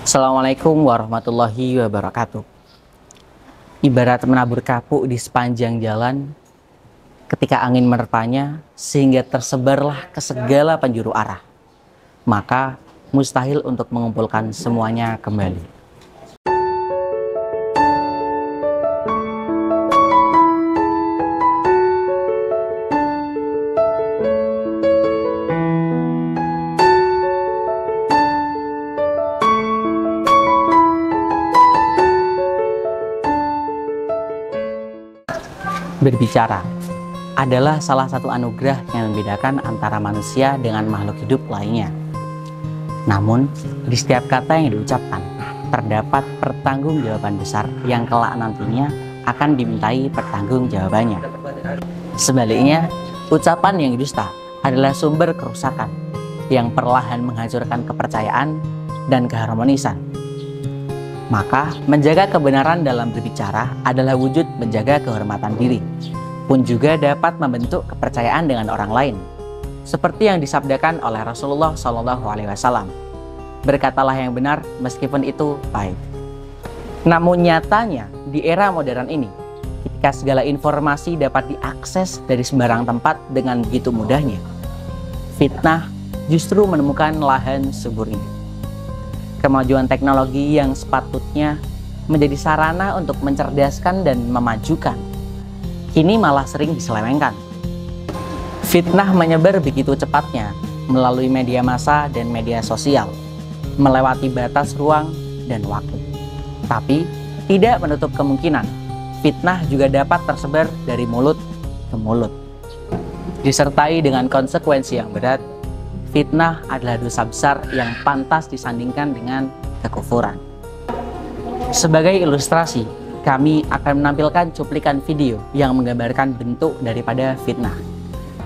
Assalamualaikum warahmatullahi wabarakatuh. Ibarat menabur kapuk di sepanjang jalan, ketika angin menerpanya sehingga tersebarlah ke segala penjuru arah, maka mustahil untuk mengumpulkan semuanya kembali. Berbicara adalah salah satu anugerah yang membedakan antara manusia dengan makhluk hidup lainnya. Namun, di setiap kata yang diucapkan, terdapat pertanggungjawaban besar yang kelak nantinya akan dimintai pertanggungjawabannya. Sebaliknya, ucapan yang dusta adalah sumber kerusakan yang perlahan menghancurkan kepercayaan dan keharmonisan. Maka, menjaga kebenaran dalam berbicara adalah wujud menjaga kehormatan diri, pun juga dapat membentuk kepercayaan dengan orang lain. Seperti yang disabdakan oleh Rasulullah SAW, berkatalah yang benar meskipun itu pahit. Namun nyatanya, di era modern ini, ketika segala informasi dapat diakses dari sembarang tempat dengan begitu mudahnya, fitnah justru menemukan lahan subur ini. Kemajuan teknologi yang sepatutnya menjadi sarana untuk mencerdaskan dan memajukan, kini malah sering diselewengkan. Fitnah menyebar begitu cepatnya melalui media massa dan media sosial, melewati batas ruang dan waktu. Tapi, tidak menutup kemungkinan fitnah juga dapat tersebar dari mulut ke mulut. Disertai dengan konsekuensi yang berat, fitnah adalah dosa besar yang pantas disandingkan dengan kekufuran. Sebagai ilustrasi, kami akan menampilkan cuplikan video yang menggambarkan bentuk daripada fitnah.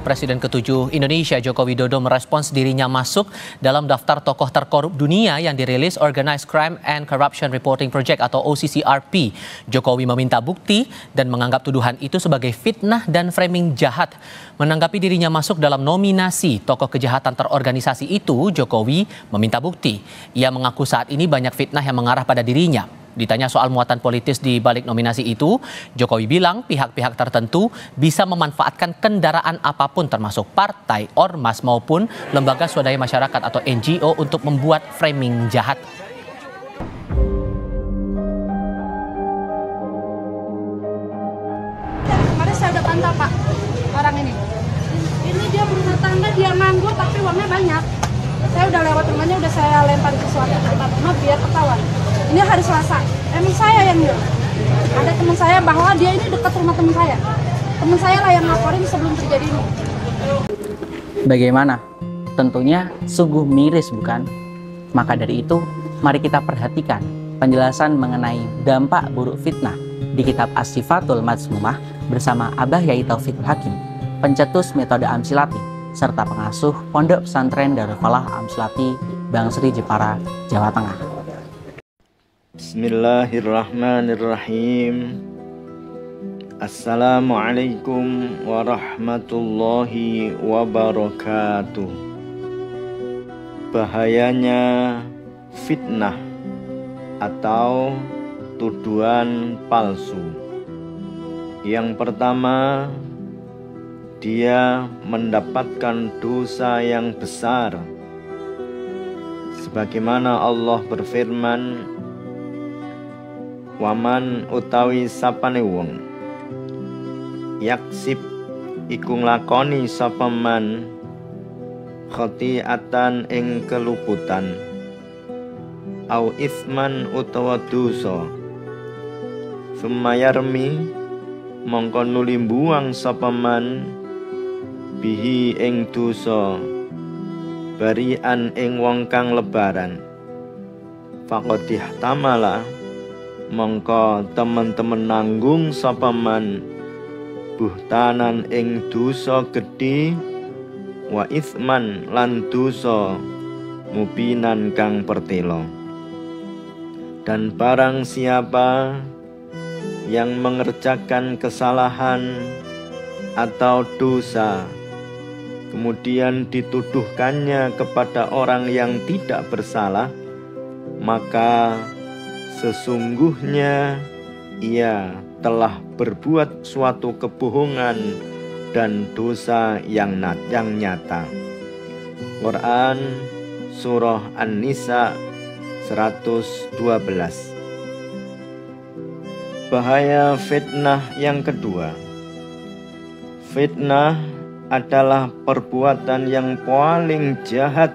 Presiden ke-7 Indonesia Joko Widodo merespons dirinya masuk dalam daftar tokoh terkorup dunia yang dirilis Organized Crime and Corruption Reporting Project atau OCCRP. Jokowi meminta bukti dan menganggap tuduhan itu sebagai fitnah dan framing jahat. Menanggapi dirinya masuk dalam nominasi tokoh kejahatan terorganisasi itu, Jokowi meminta bukti. Ia mengaku saat ini banyak fitnah yang mengarah pada dirinya. Ditanya soal muatan politis di balik nominasi itu, Jokowi bilang pihak-pihak tertentu bisa memanfaatkan kendaraan apapun termasuk partai, ormas maupun lembaga swadaya masyarakat atau NGO untuk membuat framing jahat. Kemarin saya udah pantau Pak, orang ini. Ini dia berumah tangga, dia nganggur tapi uangnya banyak. Saya udah lewat rumahnya, udah saya lempar ke suatu tempat rumah biar ketahuan. Ini hari Selasa, emang saya yang nyuruh. Ada teman saya bahwa dia ini dekat rumah teman saya. Teman saya lah yang laporin sebelum terjadi ini. Bagaimana? Tentunya sungguh miris, bukan? Maka dari itu, mari kita perhatikan penjelasan mengenai dampak buruk fitnah di kitab As-Sifatul Mazmumah bersama Abah Yai Taufikul Hakim, pencetus metode Amsilati, serta pengasuh Pondok Pesantren Darul Falah Amsilati, Bangsri Jepara, Jawa Tengah. Bismillahirrahmanirrahim. Assalamualaikum warahmatullahi wabarakatuh. Bahayanya fitnah atau tuduhan palsu. Yang pertama, dia mendapatkan dosa yang besar. Sebagaimana Allah berfirman, waman utawi sapane wong yaksib iku nglakoni sapa man khati'atan ing keluputan au isman utawa dosa sumayarmi mongko nuli mbuang sapa man bihi ing dosa barian ing wong kang lebaran faqadih tamala mongko teman-teman nanggung sapa man buhtanan ing dosa gedhe wa isman lan dosa mubinan kang pertelo. Dan barang siapa yang mengerjakan kesalahan atau dosa kemudian dituduhkannya kepada orang yang tidak bersalah, maka sesungguhnya ia telah berbuat suatu kebohongan dan dosa yang nyata. Quran Surah An-Nisa 112. Bahaya fitnah yang kedua. Fitnah adalah perbuatan yang paling jahat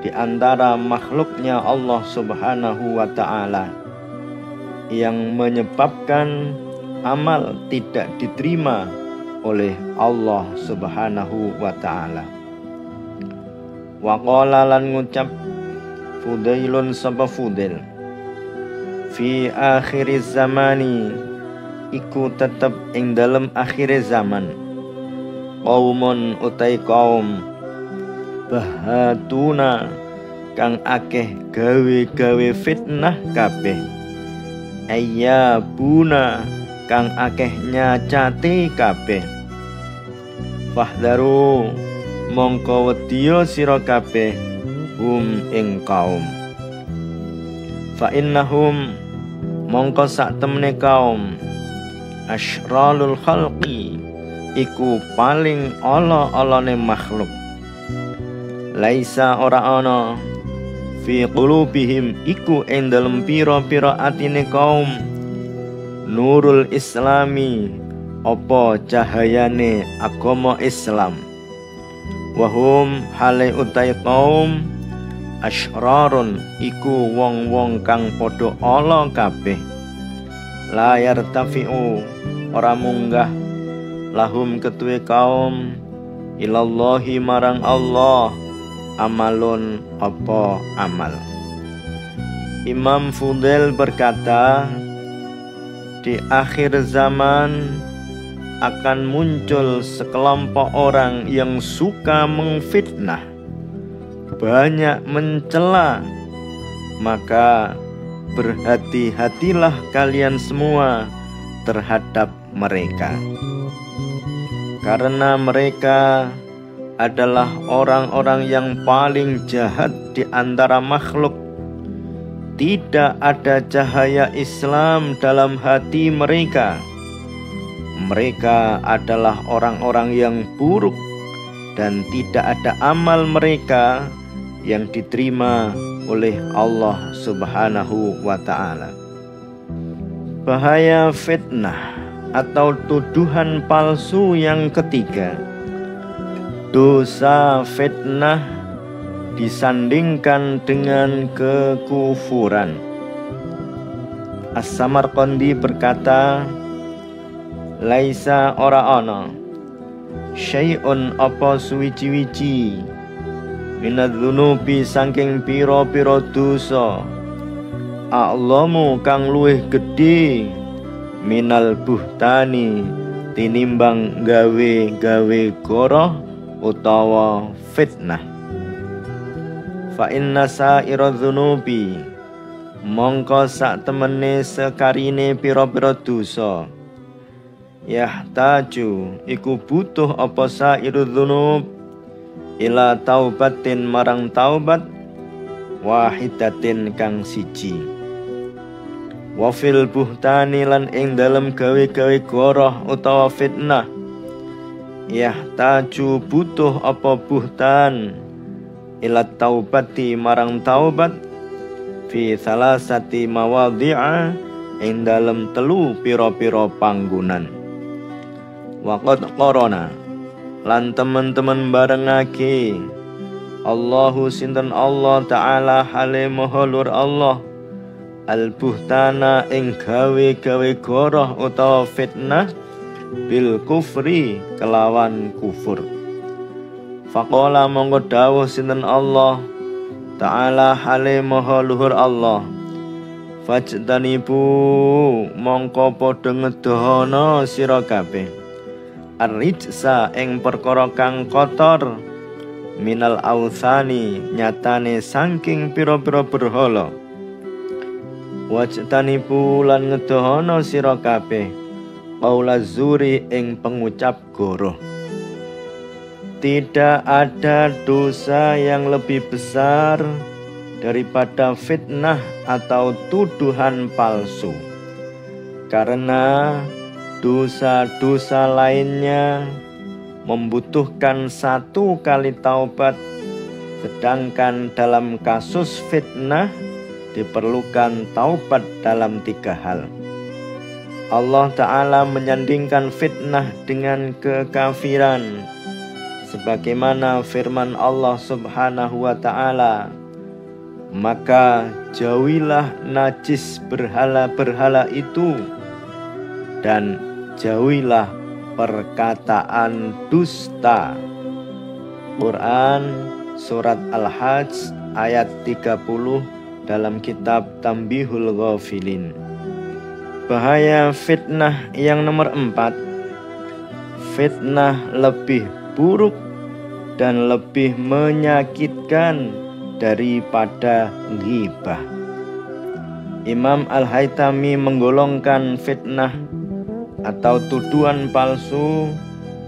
di antara makhluknya Allah Subhanahu wa Ta'ala, yang menyebabkan amal tidak diterima oleh Allah Subhanahu wa Ta'ala. Wa qala lan ngucap Fudailun sapa Fudail, fi akhiriz zamani iku tetep ing dalem akhir zaman, qaumun utai kaum bahatuna kang akeh gawe-gawe fitnah kabeh, ayyabuna kang akeh nyacati kabeh, fahdharu mongko wedya sira kabeh hum ing kaum, fa innahum mongko sak temene kaum asyralul khalqi iku paling ala-alane makhluk, laisa ora ana fi qulubihim iku ing dalem pira-pira atine kaum nurul islami apa cahayane agama Islam, wahum hale utai kaum asyrarun iku wong-wong kang padha ala kabeh, layar tafi'u ora munggah lahum ketuwe kaum ilallahi marang Allah amalun apa amal. Imam Fudail berkata, di akhir zaman akan muncul sekelompok orang yang suka mengfitnah, banyak mencela, maka berhati-hatilah kalian semua terhadap mereka, karena mereka adalah orang-orang yang paling jahat di antara makhluk. Tidak ada cahaya Islam dalam hati mereka. Mereka adalah orang-orang yang buruk dan tidak ada amal mereka yang diterima oleh Allah Subhanahu wa Ta'ala. Bahaya fitnah atau tuduhan palsu yang ketiga. Dosa fitnah disandingkan dengan kekufuran. As-Samarqandi berkata, laisa ora ana syai'un apa suwici-wici minadzunubi saking pira-pira dosa a'lamu kang luwih gedhe minal buhtani tinimbang gawe-gawe goroh utawa fitnah. Fa inna sa'ira dzunubi mongko sak temene sekarine pira-pira dosa yahtaju iku butuh apa sa'iru dzunub ila taubatin marang taubat wahidatin kang siji, wa fil buhtani lan ing dalem gawe-gawe goroh utawa fitnah yahtaju butuh apa buhtan ila taubati marang taubat fi salasati mawadhi'a ing dalem telu pira-pira panggonan. Waqad qarana lan teman-teman barengake Allahu sinten Allah Ta'ala hale maha lur Allah al buhtana ing gawe-gawe goroh utawa fitnah bil kufri kelawan kufur. Faqala monggo dawuh sinten Allah Ta'ala hale maha luhur Allah, fajtanibu mongko padha ngedohana sira kabeh ar-rijsa ing perkara kang kotor minal autsani nyatane saking pira-pira berhala, wajtanibu lan ngedohana sira kabeh qaula zuri ing pengucap goroh. Tidak ada dosa yang lebih besar daripada fitnah atau tuduhan palsu. Karena dosa-dosa lainnya membutuhkan 1 kali taubat, sedangkan dalam kasus fitnah diperlukan taubat dalam 3 hal. Allah Ta'ala menyandingkan fitnah dengan kekafiran, sebagaimana firman Allah Subhanahu wa Ta'ala, maka jauhilah najis berhala-berhala itu dan jauhilah perkataan dusta. Quran Surat Al-Hajj ayat 30 dalam kitab Tambihul Ghafilin. Bahaya fitnah yang nomor 4, fitnah lebih buruk dan lebih menyakitkan daripada ghibah. Imam Al-Haytami menggolongkan fitnah atau tuduhan palsu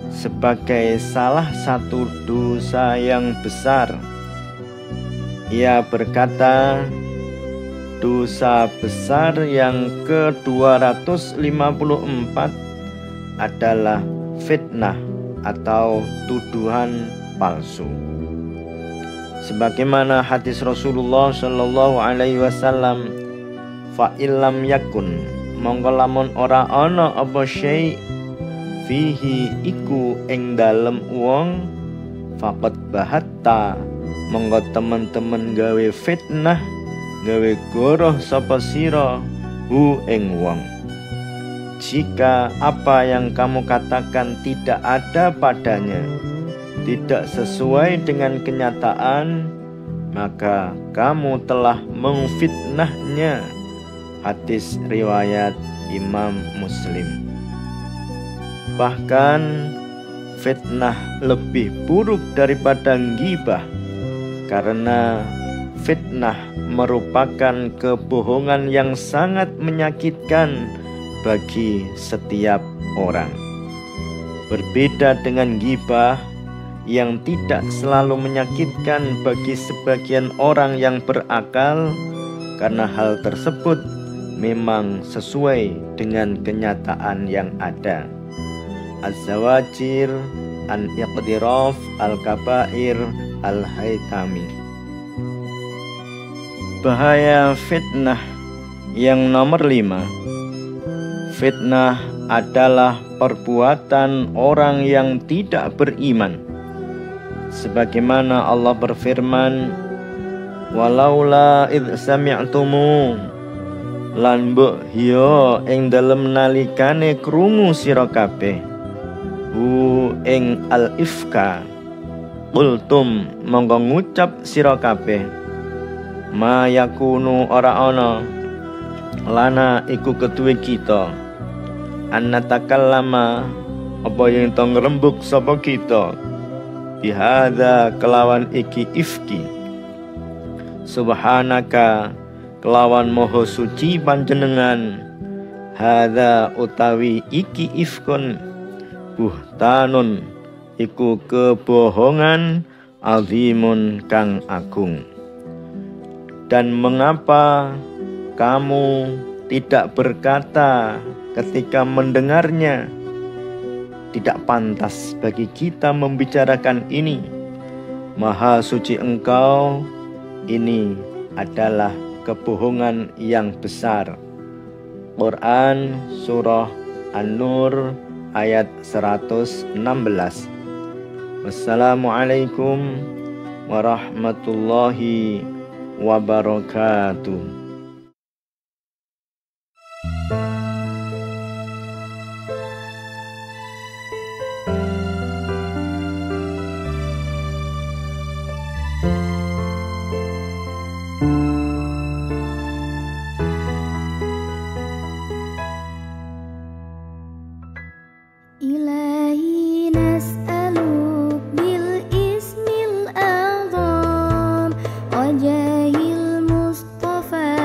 sebagai salah satu dosa yang besar. Ia berkata, dosa besar yang ke-254 adalah fitnah atau tuduhan palsu. Sebagaimana hadis Rasulullah Shallallahu Alaihi Wasallam, fa illam yakun mongko lamun ora ana apa syai fihi iku ing dalem wong, faqad bahatta mongko teman-teman gawe fitnah, gawe goroh sapa sira hu ing wong. Jika apa yang kamu katakan tidak ada padanya, tidak sesuai dengan kenyataan, maka kamu telah memfitnahnya. Hadis riwayat Imam Muslim. Bahkan fitnah lebih buruk daripada ghibah, karena fitnah merupakan kebohongan yang sangat menyakitkan bagi setiap orang. Berbeda dengan ghibah yang tidak selalu menyakitkan bagi sebagian orang yang berakal, karena hal tersebut memang sesuai dengan kenyataan yang ada. Az-Zawajir an Iqtiraf Al-Kabair Al-Haytami. Bahaya fitnah yang nomor 5, fitnah adalah perbuatan orang yang tidak beriman. Sebagaimana Allah berfirman, walaula idh sami'tumu, lan mbok hiya ing dalem nalikane krungu sira kabeh hu ing al-ifka, qultum monggo ngucap sira kabeh, ma yakunu ora ana lana iku ketuwe kita, annatakallama apa yang to ngrembug sapa kita, bihadza kelawan iki ifki, subhanaka kelawan moho suci panjenengan, hadza utawi iki ifkun, buhtanun iku kebohongan, azimun kang agung. Dan mengapa kamu tidak berkata ketika mendengarnya, tidak pantas bagi kita membicarakan ini, maha suci engkau, ini adalah kebohongan yang besar. Quran Surah An-Nur ayat 116. Wassalamualaikum warahmatullahi wabarakatuh. إلهي نسألك بالاسم الأعظم وجاه المصطفى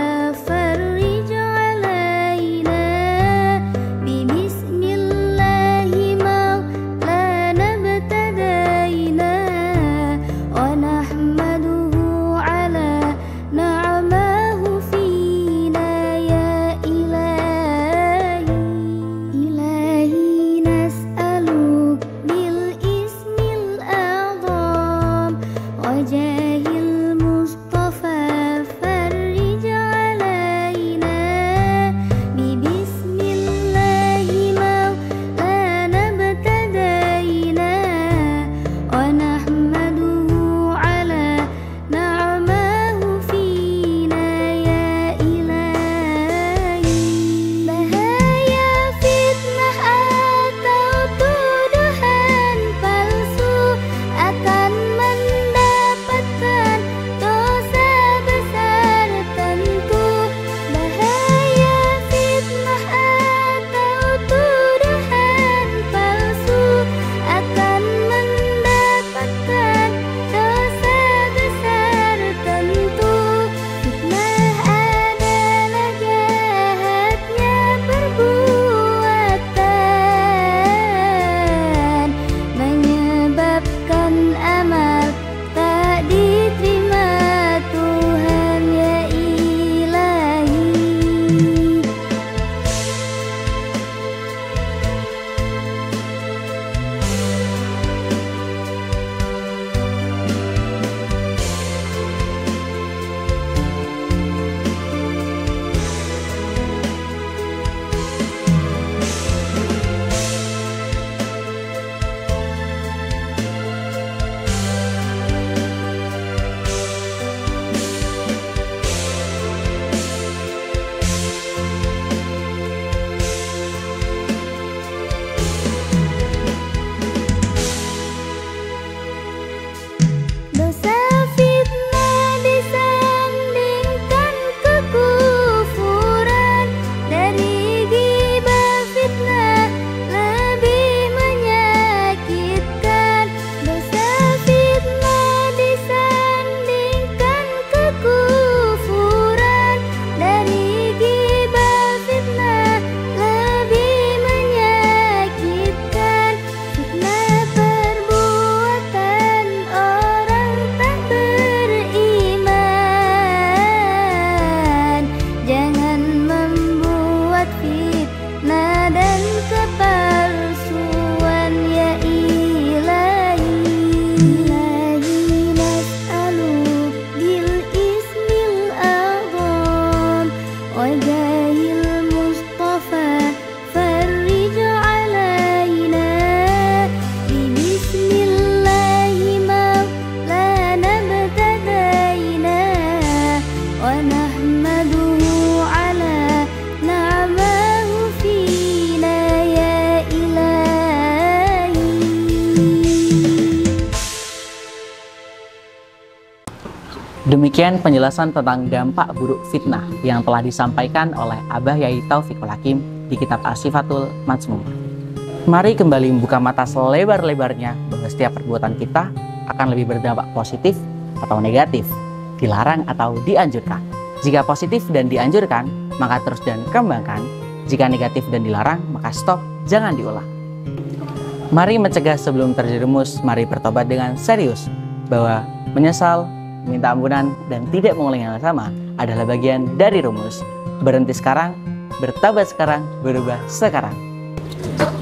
Demikian penjelasan tentang dampak buruk fitnah yang telah disampaikan oleh Abah Yai Taufiqul Hakim di kitab As-Sifatul Mazmumah. Mari kembali membuka mata selebar-lebarnya bahwa setiap perbuatan kita akan lebih berdampak positif atau negatif, dilarang atau dianjurkan. Jika positif dan dianjurkan, maka terus dan kembangkan. Jika negatif dan dilarang, maka stop, jangan diulang. Mari mencegah sebelum terjerumus, mari bertobat dengan serius bahwa menyesal, minta ampunan, dan tidak mengulangi hal yang sama adalah bagian dari rumus. Berhenti sekarang, bertobat sekarang, berubah sekarang.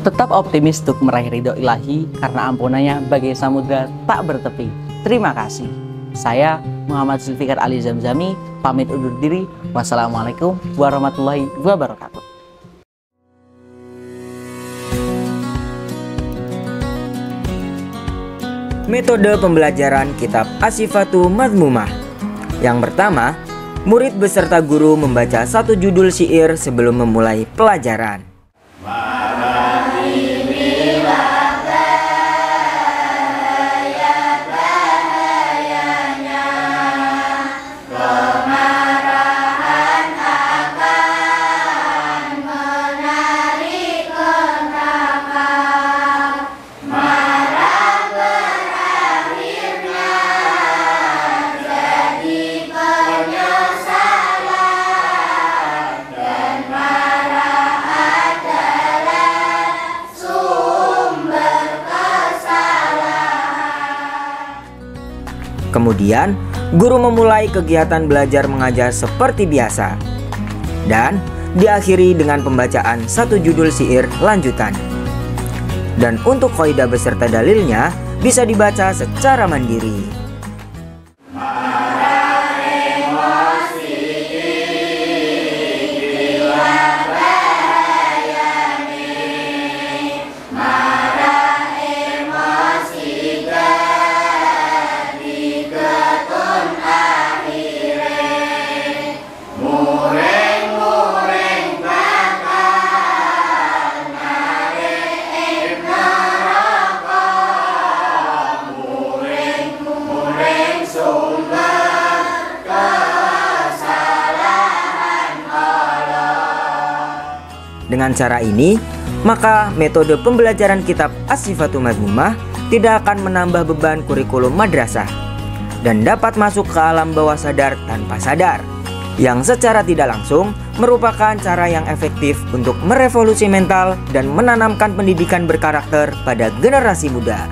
Tetap optimis untuk meraih ridho ilahi karena ampunannya bagai samudra tak bertepi. Terima kasih. Saya Muhammad Zulfikar Ali Zamzami pamit undur diri. Wassalamualaikum warahmatullahi wabarakatuh. Metode pembelajaran kitab As-Sifatul Mazmumah. Yang pertama, murid beserta guru membaca satu judul syair sebelum memulai pelajaran. Kemudian, guru memulai kegiatan belajar mengajar seperti biasa. Dan diakhiri dengan pembacaan satu judul syair lanjutan. Dan untuk kaidah beserta dalilnya bisa dibaca secara mandiri. Dengan cara ini, maka metode pembelajaran kitab As-Sifatul Mazmumah tidak akan menambah beban kurikulum madrasah dan dapat masuk ke alam bawah sadar tanpa sadar, yang secara tidak langsung merupakan cara yang efektif untuk merevolusi mental dan menanamkan pendidikan berkarakter pada generasi muda.